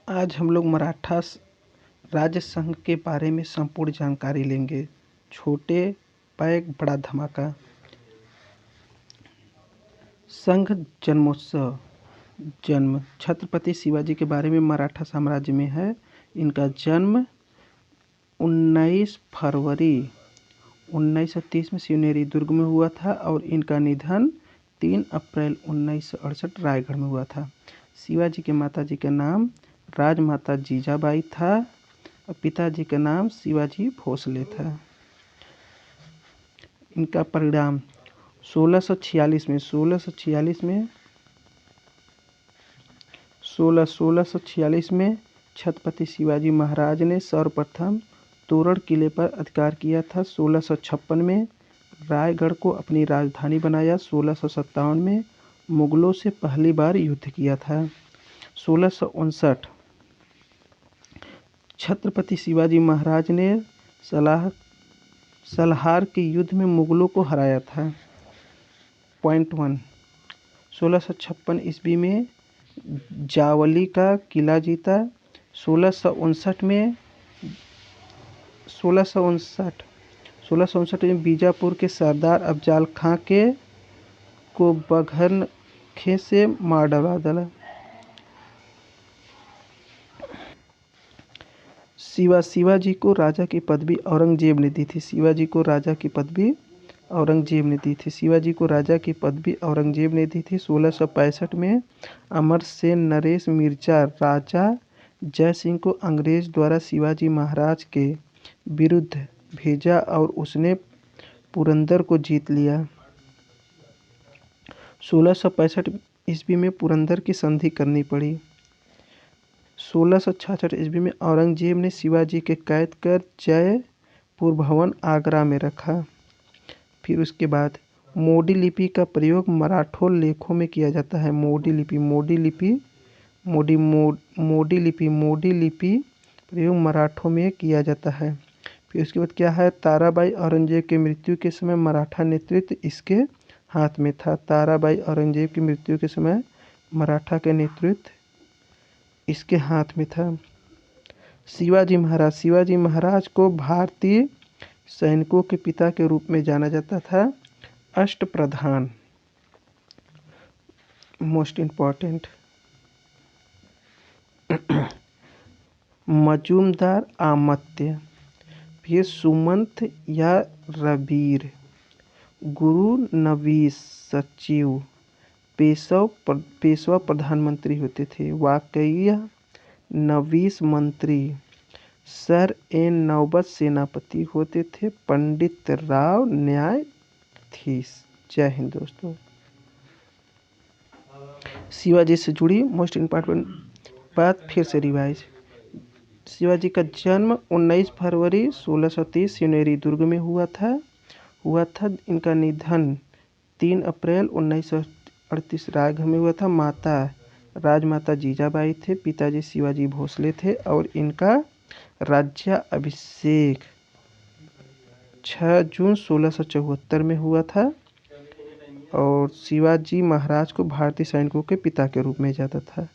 आज हम लोग मराठा राज्य संघ के बारे में संपूर्ण जानकारी लेंगे। छोटे पैक बड़ा धमाका। संघ जन्मोत्सव। जन्म छत्रपति शिवाजी के बारे में मराठा साम्राज्य में है। इनका जन्म 19 फरवरी 1930 में शिवनेरी दुर्ग में हुआ था और इनका निधन 3 अप्रैल 1968 रायगढ़ में हुआ था। शिवाजी के माताजी का नाम राजमाता जीजाबाई था और पिताजी का नाम शिवाजी भोसले था। इनका परिणाम 1646 में छत्रपति शिवाजी महाराज ने सर्वप्रथम तोरण किले पर अधिकार किया था। 1656 में रायगढ़ को अपनी राजधानी बनाया। 1657 में मुगलों से पहली बार युद्ध किया था। 1659 छत्रपति शिवाजी महाराज ने सलाहार के युद्ध में मुगलों को हराया था। पॉइंट 1 1656 ईस्वी में जावली का किला जीता। 1659 में बीजापुर के सरदार अफजल खां को बघनखे से मार डाला। शिवाजी को राजा की पदवी औरंगजेब ने दी थी। शिवाजी को राजा की पदवी औरंगजेब ने दी थी। 1665 में अमर सेन नरेश मिर्जा राजा जय सिंह को अंग्रेज द्वारा शिवाजी महाराज के विरुद्ध भेजा और उसने पुरंदर को जीत लिया। 1665 ईस्वी में पुरंदर की संधि करनी पड़ी। 1666 ईस्वी में औरंगजेब ने शिवाजी के कैद कर जयपुर भवन आगरा में रखा। फिर उसके बाद मोडी लिपि का प्रयोग मराठों लेखों में किया जाता है। मोडी लिपि प्रयोग मराठों में किया जाता है। फिर उसके बाद क्या है, ताराबाई औरंगजेब की मृत्यु के समय मराठा नेतृत्व इसके हाथ में था। ताराबाई औरंगजेब की मृत्यु के समय मराठा का नेतृत्व इसके हाथ में था। शिवाजी महाराज को भारतीय सैनिकों के पिता के रूप में जाना जाता था। अष्टप्रधान मोस्ट इम्पॉर्टेंट। मजूमदार आमत्य, फिर सुमंत या रबीर, गुरु नवीस सचिव, पेशवा प्रधानमंत्री होते थे। वाकईया नवीस मंत्री, सर एन नौबत सेनापति होते थे। पंडित राव न्यायाधीश। जय हिंद दोस्तों। शिवाजी से जुड़ी मोस्ट इम्पॉर्टेंट बात फिर से रिवाइज। शिवाजी का जन्म 19 फरवरी 1630 शिवनेरी दुर्ग में हुआ था। इनका निधन 3 अप्रैल 1938 रायगढ़ में हुआ था। माता राजमाता जीजाबाई थे, पिताजी शिवाजी भोसले थे और इनका राज्याभिषेक 6 जून 1674 में हुआ था और शिवाजी महाराज को भारतीय सैनिकों के पिता के रूप में जाता था।